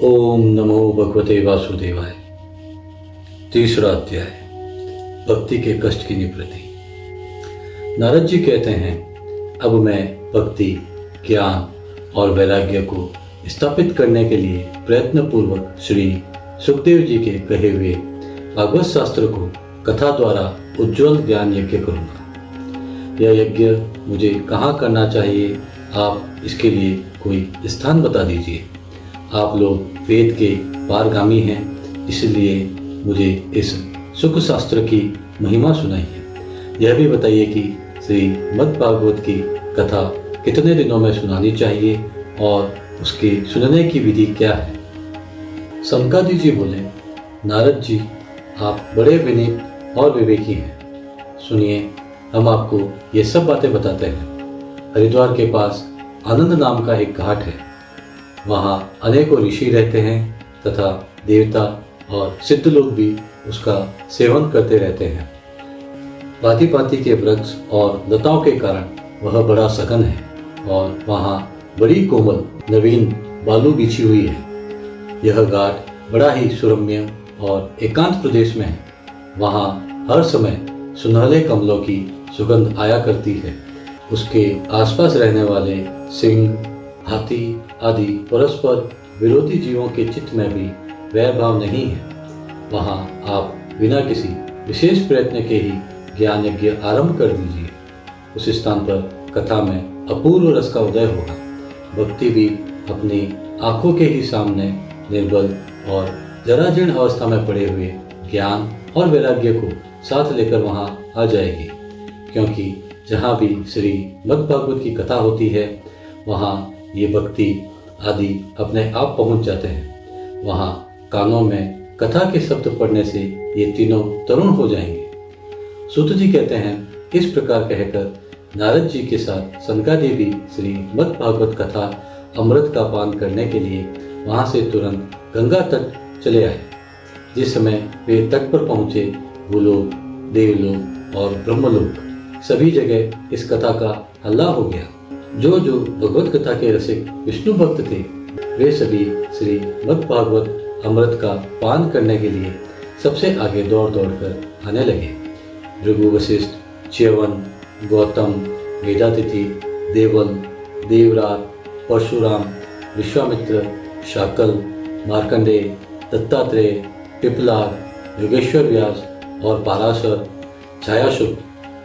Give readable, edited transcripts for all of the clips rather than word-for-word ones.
ओम नमो भगवते वासुदेवाय। तीसरा अध्याय, भक्ति के कष्ट की निवृत्ति। नारद जी कहते हैं, अब मैं भक्ति, ज्ञान और वैराग्य को स्थापित करने के लिए प्रयत्न पूर्वक श्री सुखदेव जी के कहे हुए भागवत शास्त्र को कथा द्वारा उज्ज्वल ज्ञान यज्ञ करूँगा। यह यज्ञ मुझे कहाँ करना चाहिए, आप इसके लिए कोई स्थान बता दीजिए। आप लोग वेद के पारगामी हैं, इसलिए मुझे इस सुख शास्त्र की महिमा सुनाइए। यह भी बताइए कि श्रीमद् भागवत की कथा कितने दिनों में सुनानी चाहिए और उसके सुनने की विधि क्या है। सनकादिक जी बोले, नारद जी, आप बड़े विनीत और विवेकी हैं। सुनिए, हम आपको ये सब बातें बताते हैं। हरिद्वार के पास आनंद नाम का एक घाट है। वहाँ अनेकों ऋषि रहते हैं तथा देवता और सिद्ध लोग भी उसका सेवन करते रहते हैं। भांति भांति के वृक्ष और लताओं के कारण वह बड़ा सघन है और वहाँ बड़ी कोमल नवीन बालू बिछी हुई है। यह घाट बड़ा ही सुरम्य और एकांत प्रदेश में है। वहाँ हर समय सुनहले कमलों की सुगंध आया करती है। उसके आसपास रहने वाले सिंह, हाथी आदि परस्पर विरोधी जीवों के चित्त में भी वैर भाव नहीं है। वहाँ आप बिना किसी विशेष प्रयत्न के ही ज्ञान यज्ञ आरंभ कर दीजिए। उस स्थान पर कथा में अपूर्व रस का उदय होगा। भक्ति भी अपनी आंखों के ही सामने निर्बल और जराजीर्ण अवस्था में पड़े हुए ज्ञान और वैराग्य को साथ लेकर वहाँ आ जाएगी, क्योंकि जहाँ भी श्री मद्भागवत की कथा होती है वहाँ ये भक्ति आदि अपने आप पहुंच जाते हैं। वहाँ कानों में कथा के शब्द पढ़ने से ये तीनों तरुण हो जाएंगे। सूत जी कहते हैं, इस प्रकार कहकर नारद जी के साथ सनकादिक भी श्री मद् भागवत कथा अमृत का पान करने के लिए वहाँ से तुरंत गंगा तट चले आए। जिस समय वे तट पर पहुँचे, भूलोक, देवलोक और ब्रह्मलोक सभी जगह इस कथा का हल्ला हो गया। जो भगवत कथा के रसिक विष्णु भक्त थे, वे सभी श्री मद् भागवत अमृत का पान करने के लिए सबसे आगे दौड़ कर आने लगे। भृगु, वशिष्ठ, च्यवन, गौतम, वेदातिथि, देवल, देवराज, परशुराम, विश्वामित्र, शाकल, मार्कंडेय, दत्तात्रेय, पिपलाद, योगेश्वर व्यास और पाराशर, छायाशुक,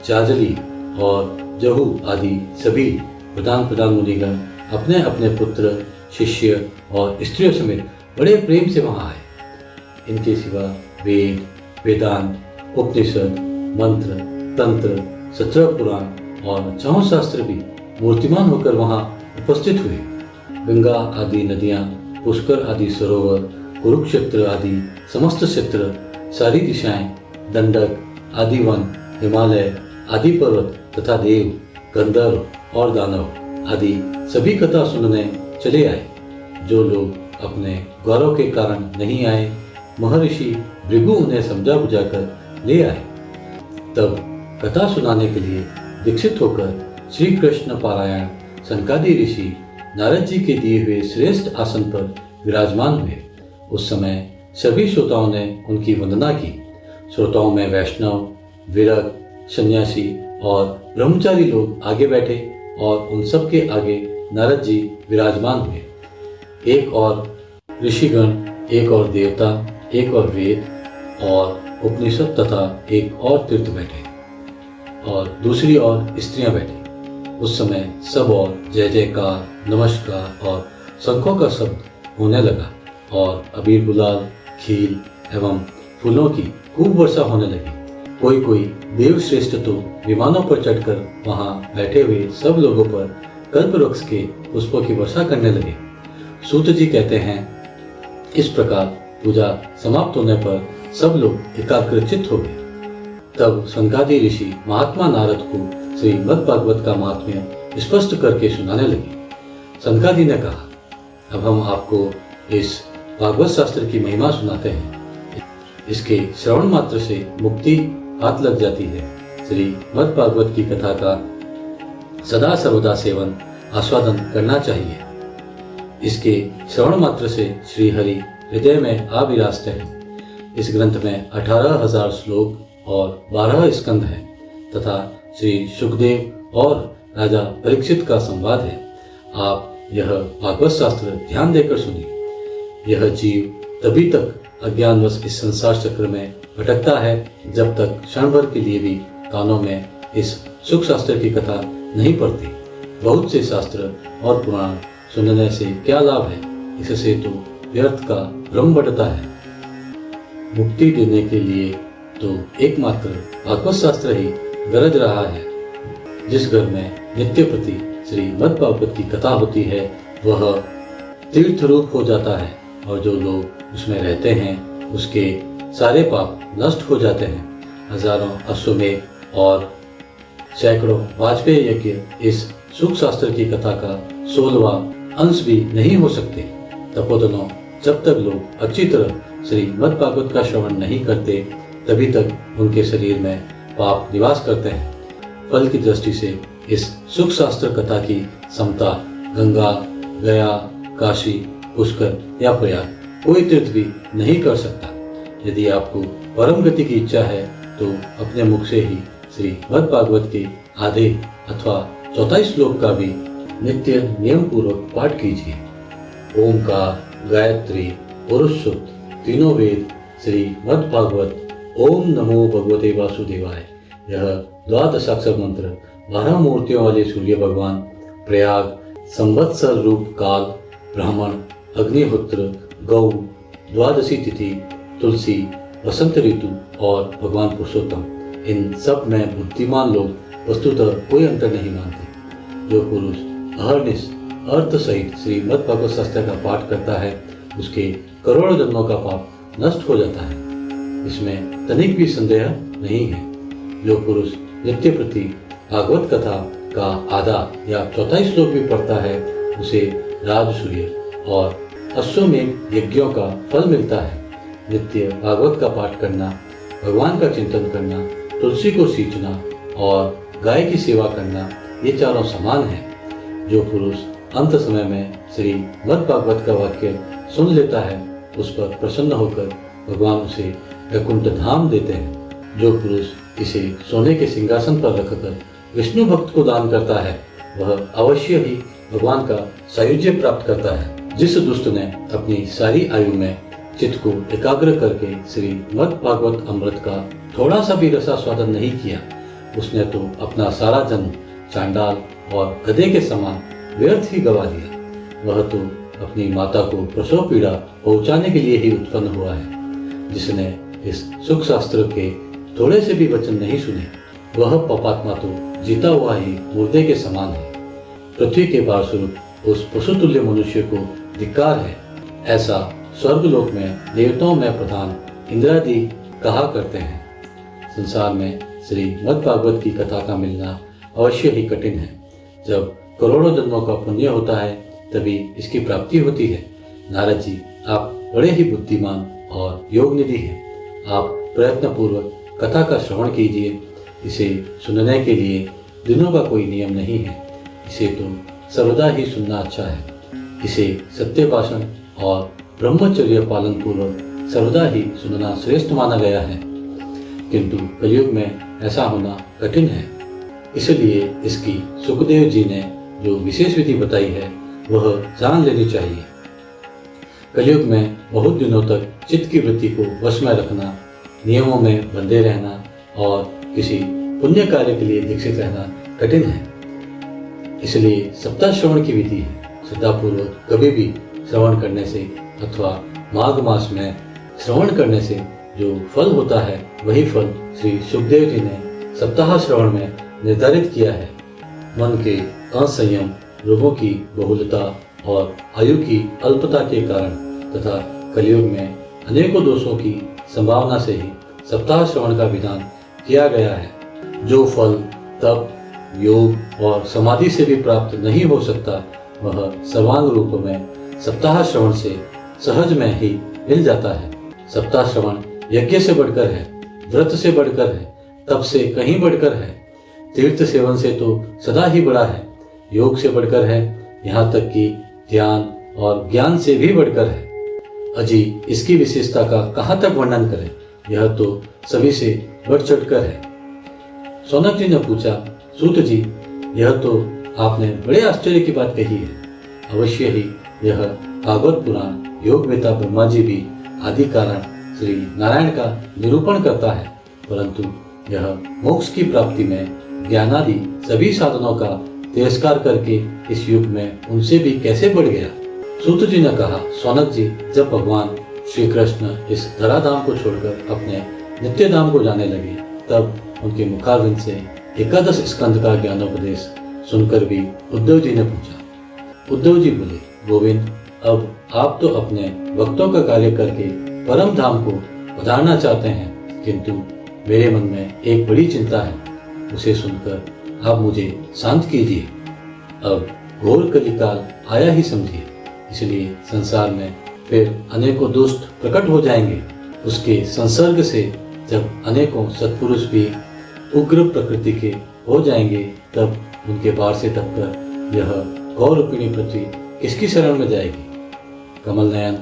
जाजली और जहू आदि सभी प्रधान मुनिगण अपने अपने पुत्र, शिष्य और स्त्रियों समेत बड़े प्रेम से वहाँ आए। इनके सिवा वेद, वेदांत, उपनिषद, मंत्र, तंत्र, 17 पुराण और 4 शास्त्र भी मूर्तिमान होकर वहाँ उपस्थित हुए। गंगा आदि नदियाँ, पुष्कर आदि सरोवर, कुरुक्षेत्र आदि समस्त क्षेत्र, सारी दिशाएं, दंडक आदि वन, हिमालय आदि पर्वत तथा देव, गंधर्व और दानव आदि सभी कथा सुनने चले आए। जो लोग अपने गौरव के कारण नहीं आए, महर्षि भृगु उन्हें समझा बुझाकर ले आए। तब कथा सुनाने के लिए दीक्षित होकर श्री कृष्ण पारायण सनकादिक ऋषि नारद जी के दिए हुए श्रेष्ठ आसन पर विराजमान हुए। उस समय सभी श्रोताओं ने उनकी वंदना की। श्रोताओं में वैष्णव, विरक्त, सन्यासी और ब्रह्मचारी लोग आगे बैठे और उन सब के आगे नारद जी विराजमान हुए। एक और ऋषिगण, एक और देवता, एक और वेद और उपनिषद तथा एक और तीर्थ बैठे और दूसरी ओर स्त्रियां बैठी। उस समय सब और जय जयकार, नमस्कार और शंखों का शब्द होने लगा और अबीर, गुलाल, खील एवं फूलों की खूब वर्षा होने लगी। कोई देव श्रेष्ठ तो विमानों पर चढ़कर वहां बैठे हुए सब लोगों पर कल्प वृक्ष के पुष्पों की वर्षा करने लगे। सूत जी कहते हैं, इस प्रकार पूजा समाप्त होने पर सब लोग एकाग्रचित्त हो गए। तब सनकादिक ऋषि महात्मा नारद को श्री मद् भागवत का महात्म्य स्पष्ट करके सुनाने लगे। सनकादिक ने कहा, अब हम आपको इस भागवत शास्त्र की महिमा सुनाते हैं। इसके श्रवण मात्र से मुक्ति हाथ लग जाती है। श्री मद् भागवत की कथा का सदा सर्वदा सेवन आस्वादन करना चाहिए। इसके श्रवण मात्र से श्री हरि हृदय में आ विराजते हैं। इस ग्रंथ में 18,000 श्लोक और 12 स्कंध हैं तथा श्री सुखदेव और राजा परीक्षित का संवाद है। आप यह भागवत शास्त्र ध्यान देकर सुनिए। यह जीव तभी तक अज्ञानवश इस संसार चक्र में भटकता है जब तक क्षण भर के लिए भी कानों में इस सुख शास्त्र की कथा नहीं पड़ती। बहुत से शास्त्र और पुराण सुनने से क्या लाभ है, इससे तो व्यर्थ का भ्रम बढ़ता है। मुक्ति देने के लिए तो एकमात्र भागवत शास्त्र ही गरज रहा है। जिस घर में नित्य प्रति श्रीमद् भागवत की कथा होती है वह तीर्थ रूप हो जाता है और जो लोग उसमें रहते हैं उसके सारे पाप नष्ट हो जाते हैं। हजारों अश्वमेध और सैकड़ों वाजपेयी यज्ञ इस सुख शास्त्र की कथा का 16वां अंश भी नहीं हो सकते। तपोधनों, जब तक लोग अच्छी तरह श्रीमद् भागवत का श्रवण नहीं करते तभी तक उनके शरीर में पाप निवास करते हैं। फल की दृष्टि से इस सुख शास्त्र कथा की समता गंगा, गया, काशी, पुष्कर या प्रयाग कोई तीर्थ भी नहीं कर सकता। यदि आपको परम गति की इच्छा है तो अपने मुख से ही श्रीमद् भागवत के आधे अथवा 44 श्लोक का भी नित्य नियम पूर्वक पाठ कीजिए। ओमकार, गायत्री, पुरुष सूक्त, तीनों वेद, श्रीमद् भागवत, ओम नमो भगवते वासुदेवाय, यह द्वादशाक्षर मंत्र 12 मूर्तियों वाले सूर्य भगवान, प्रयाग, संवत्सर रूप काल, ब्राह्मण, अग्निहोत्र, गौ, द्वादशी तिथि, तुलसी, वसंत ऋतु और भगवान पुरुषोत्तम, इन सब में बुद्धिमान लोग वस्तुतः कोई अंतर नहीं मानते। जो पुरुष अहर्निश अर्थ सहित श्रीमद् भागवत शास्त्र का पाठ करता है उसके करोड़ों जन्मों का पाप नष्ट हो जाता है, इसमें तनिक भी संदेह नहीं है। जो पुरुष नित्य प्रति भागवत कथा का आधा या 44 श्लोक भी पढ़ता है उसे राजसूय और अश्वमेध यज्ञों का फल मिलता है। नित्य भागवत का पाठ करना, भगवान का चिंतन करना, तुलसी को सींचना और गाय की सेवा करना, ये चारों समान हैं। जो पुरुष अंत समय में श्रीमद् भागवत का वाक्य सुन लेता है उस पर प्रसन्न होकर भगवान उसे वैकुंठ धाम देते हैं। जो पुरुष इसे सोने के सिंहासन पर रखकर विष्णु भक्त को दान करता है वह अवश्य ही भगवान का सायुज्य प्राप्त करता है। जिस दुष्ट ने अपनी सारी आयु में चित्त को एकाग्र करके श्रीमद् भागवत अमृत का थोड़ा सा भी रसास्वादन नहीं किया उसने तो अपना सारा जन्म चांडाल और गधे के समान व्यर्थ ही गवा दिया। वह तो अपनी माता को प्रसव पीड़ा पहुंचाने के लिए ही उत्पन्न हुआ है। जिसने इस सुख शास्त्र के थोड़े से भी वचन नहीं सुने वह पापात्मा तो जीता हुआ ही मुर्दे के समान है। पृथ्वी के भार स्वरूप उस पशुतुल्य मनुष्य को धिक्कार है। ऐसा स्वर्गलोक में देवताओं में प्रधान इंद्रादि कहा करते हैं। संसार में श्रीमद् भागवत की कथा का मिलना अवश्य ही कठिन है। जब करोड़ों जन्मों का पुण्य होता है तभी इसकी प्राप्ति होती है। नारद जी, आप बड़े ही बुद्धिमान और योग निधि हैं। आप प्रयत्न पूर्वक कथा का श्रवण कीजिए। इसे सुनने के लिए दिनों का कोई नियम नहीं है। इसे तो सर्वदा ही सुनना अच्छा है। इसे सत्य भाषण और ब्रह्मचर्य पालन पूर्वक सर्वदा ही सुनना श्रेष्ठ माना गया है, किंतु कलयुग में ऐसा होना कठिन है। इसलिए इसकी सुखदेव जी ने जो विशेष विधि बताई है वह जान लेनी चाहिए। कलयुग में बहुत दिनों तक चित्त की वृत्ति को वश में रखना, नियमों में बंधे रहना और किसी पुण्य कार्य के लिए दीक्षित रहना कठिन है। इसलिए सप्ताह श्रवण की विधि है। श्रद्धापूर्वक कभी भी श्रवण करने से अथवा माघ मास में श्रवण करने से जो फल होता है वही फल श्री सुखदेव जी ने सप्ताह श्रवण में निर्धारित किया है। मन के असंयम, रोगों की बहुलता और आयु की अल्पता के कारण तथा कलयुग में अनेकों दोषों की संभावना से ही सप्ताह श्रवण का विधान किया गया है। जो फल तप, योग और समाधि से भी प्राप्त नहीं हो सकता वह सर्वांग रूप में सप्ताह श्रवण से सहज में ही मिल जाता है। सप्ताह श्रवण यज्ञ से बढ़कर है, व्रत से बढ़कर है, तप से कहीं बढ़कर है, तीर्थ सेवन से तो सदा ही बड़ा है, योग से बढ़कर है, यहाँ तक कि ध्यान और ज्ञान से भी बढ़कर है। अजी इसकी विशेषता का कहाँ तक वर्णन करें, यह तो सभी से बढ़ चढ़कर है। सौनक जी ने पूछा, सूत जी, यह तो आपने बड़े आश्चर्य की बात कही है। अवश्य ही यह भागवत पुराण योगवेता ब्रह्मा जी भी आदि कारण श्री नारायण का निरूपण करता है, परंतु यह मोक्ष की प्राप्ति में ज्ञानादि सभी साधनों का तिरस्कार करके इस युग में उनसे भी कैसे बढ़ गया। सूत जी ने कहा, सौनक जी, जब भगवान श्री कृष्ण इस धराधाम को छोड़कर अपने नित्य धाम को जाने लगे, तब उनके मुखारविंद से 11 स्कंद का ज्ञानोपदेश सुनकर भी उद्धव जी ने पूछा। उद्धव जी बोले, गोविंद, अब आप तो अपने भक्तों का कार्य करके परम धाम को पधारना चाहते हैं, किंतु मेरे मन में एक बड़ी चिंता है, उसे सुनकर आप मुझे शांत कीजिए। अब घोर कलिकाल आया ही समझिए, इसलिए संसार में फिर अनेकों दुष्ट प्रकट हो जाएंगे। उसके संसर्ग से जब अनेकों सत्पुरुष भी उग्र प्रकृति के हो जाएंगे, तब उनके बाढ़ से तपकर यह गौरूपिणी पृथ्वी किसकी शरण में जाएगी। कमल नयन,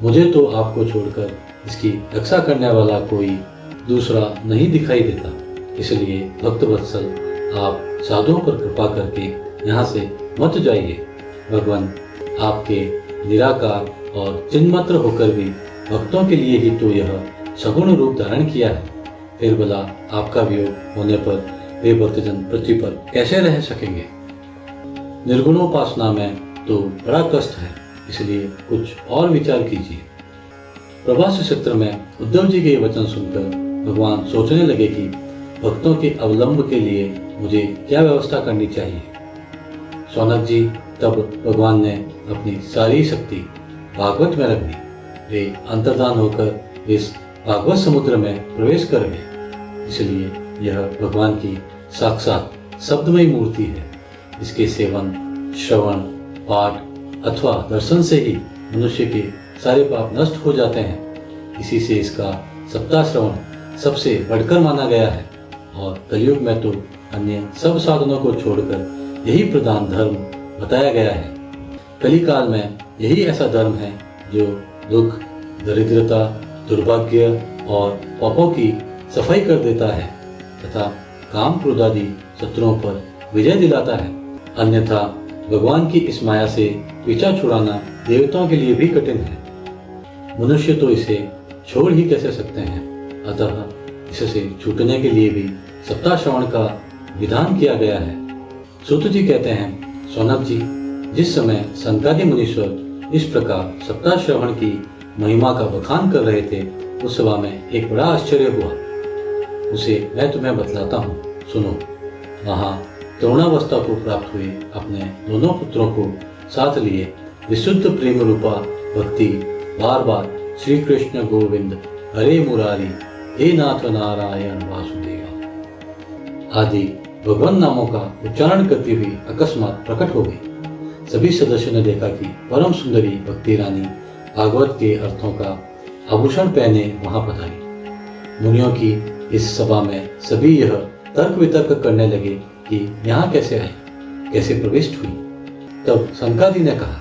मुझे तो आपको छोड़कर इसकी रक्षा करने वाला कोई दूसरा नहीं दिखाई देता, इसलिए भक्त वत्सल आप साधुओं पर कृपा करके यहाँ से मत जाइए। भगवान आपके निराकार और चिन्मात्र होकर भी भक्तों के लिए ही तो यह सगुण रूप धारण किया है, फिर भला आपका वियोग होने पर वे भक्तजन पृथ्वी पर कैसे रह सकेंगे। निर्गुणोपासना में तो बड़ा कष्ट है, इसलिए कुछ और विचार कीजिए। प्रभास क्षेत्र में उद्धव जी के वचन सुनकर भगवान सोचने लगे कि भक्तों के अवलंब के लिए मुझे क्या व्यवस्था करनी चाहिए। सौनक जी, तब भगवान ने अपनी सारी शक्ति भागवत में रख दी। वे अंतर्धान होकर इस भागवत समुद्र में प्रवेश कर गए, इसलिए यह भगवान की साक्षात शब्दमयी मूर्ति है। इसके सेवन, श्रवण, पाठ अथवा दर्शन से ही मनुष्य के सारे पाप नष्ट हो जाते हैं। इसी से इसका सप्ताह श्रवण सबसे बढ़कर माना गया है, और कलयुग में तो अन्य सब साधनों को छोड़कर यही प्रधान धर्म बताया गया है। कलिकाल में यही ऐसा धर्म है जो दुख, दरिद्रता, दुर्भाग्य और पापों की सफाई कर देता है तथा काम क्रोध आदि शत्रुओं पर विजय दिलाता है। अन्यथा भगवान की इस माया से पीछा छुड़ाना देवताओं के लिए भी कठिन है। मनुष्य तो इसे छोड़ ही कैसे सकते हैं, अतः इससे छूटने के लिए भी सप्ताह श्रवण का विधान किया गया है। सूत जी कहते हैं, सौनक जी, जिस समय सनकादि मुनीश्वर इस प्रकार सप्ताह श्रवण की महिमा का बखान कर रहे थे, उस सभा में एक बड़ा आश्चर्य हुआ। उसे मैं तुम्हें बतलाता हूँ, सुनो। वहाँ तरुणावस्था को प्राप्त हुए अपने दोनों पुत्रों को साथ लिए विशुद्ध प्रेम रूपा भक्ति बार बार श्री कृष्ण गोविंद हरे मुरारी हे नाथ नारायण वासुदेवा आदि भगवान नामों का उच्चारण करती हुई अकस्मात प्रकट हो गई। सभी सदस्यों ने देखा कि परम सुंदरी भक्ति रानी भागवत के अर्थों का आभूषण पहने वहां पधारी। मुनियों की इस सभा में सभी यह तर्क वितर्क करने लगे कि यहाँ कैसे आई, कैसे प्रविष्ट हुई। तब सनकादि ने कहा,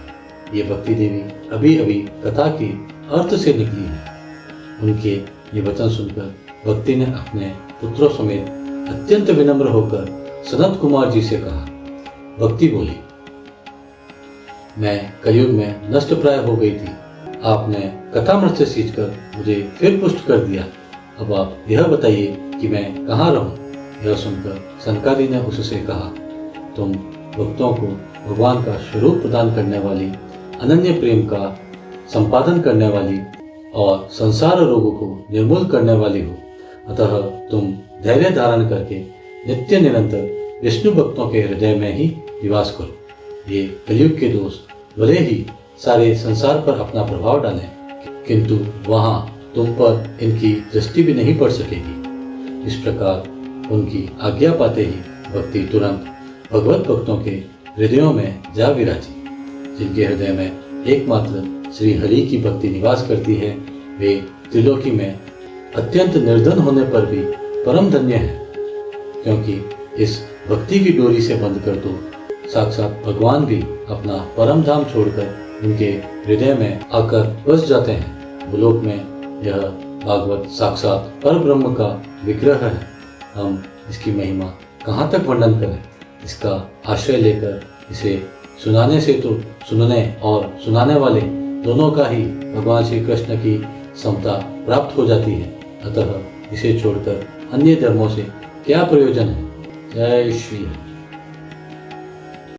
ये भक्ति देवी अभी अभी कथा के अर्थ से निकली है। उनके ये वचन सुनकर भक्ति ने अपने पुत्रों समेत अत्यंत विनम्र होकर सनत कुमार जी से कहा। भक्ति बोली, मैं कलयुग में नष्ट प्राय हो गई थी, आपने कथामृत से सींचकर मुझे फिर पुष्ट कर दिया। अब आप यह बताइए कि मैं कहाँ रहूं। यह सुनकर सनकादि ने उससे कहा, तुम भक्तों को भगवान का स्वरूप प्रदान करने वाली, अनन्य प्रेम का संपादन करने वाली और संसार रोगों को निर्मूल करने वाली हो, अतः तुम धैर्य धारण करके नित्य निरंतर विष्णु भक्तों के हृदय में ही निवास करो। ये कलयुग के दोष भले ही सारे संसार पर अपना प्रभाव डालें, किंतु वहाँ तुम पर इनकी दृष्टि भी नहीं पड़ सकेगी। इस प्रकार उनकी आज्ञा पाते ही भक्ति तुरंत भगवत भक्तों के हृदयों में जा विराजी। जिनके हृदय में एकमात्र श्री हरि की भक्ति निवास करती है, वे त्रिलोकी में अत्यंत निर्धन होने पर भी परम धन्य है, क्योंकि इस भक्ति की डोरी से बंधकर तो साक्षात भगवान भी अपना परम धाम छोड़कर उनके हृदय में आकर बस जाते हैं। भूलोक में यह भागवत साक्षात पर ब्रह्म का विग्रह है। हम इसकी महिमा कहाँ तक वर्णन करें। इसका आश्रय लेकर इसे सुनाने से तो सुनने और सुनाने वाले दोनों का ही भगवान श्री कृष्ण की समता प्राप्त हो जाती है। अतः इसे छोड़कर अन्य धर्मों से क्या प्रयोजन है। जय श्री हरि।